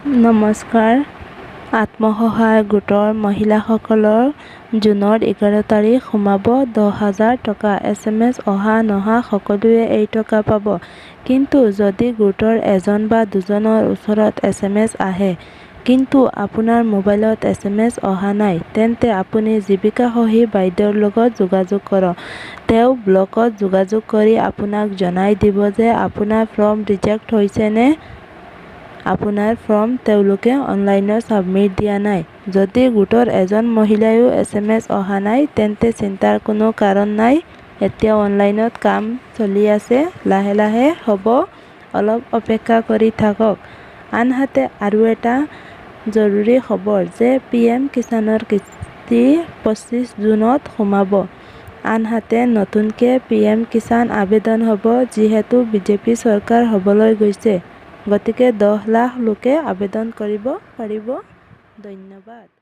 নমস্কাৰ। আত্মসহায়ক গোটৰ মহিলাসকলৰ জুনৰ 11 তাৰিখ সোমাব 10,000 টকা। SMS অহা নহা সকলোৱে এই টকা পাব। কিন্তু যদি গোটৰ এজন বা দুজনৰ ওচৰত SMS আহে কিন্তু আপোনাৰ মোবাইলত SMS অহা নাই, তেন্তে আপুনি জীৱিকা সখী বাইদেউৰ লগত যোগাযোগ কৰক। তেওঁ ব্লকত যোগাযোগ কৰি আপোনাক জনাই দিব যে আপোনাৰ ফৰ্ম ৰিজেক্ট হৈছে নে আপোনাৰ ফৰ্ম তেওঁলোকে অনলাইনত ছাবমিট দিয়া নাই। যদি গোটৰ এজন মহিলায়ো SMS অহা নাই, তেন্তে চিন্তাৰ কোনো কাৰণ নাই। এতিয়াও অনলাইনত কাম চলি আছে, লাহে লাহে হ'ব, অলপ অপেক্ষা কৰি থাকক। আনহাতে আৰু এটা জৰুৰী খবৰ যে PM কিষাণৰ কিস্তি 25 জুনত সোমাব। আনহাতে নতুনকৈ PM কিষাণ আৰম্ভ হ'ব। যিহেতু বিজেপি চৰকাৰ হ'বলৈ গৈছে, গতিকে 10 লাখ লোকে আবেদন কৰিব পাৰিব। ধন্যবাদ।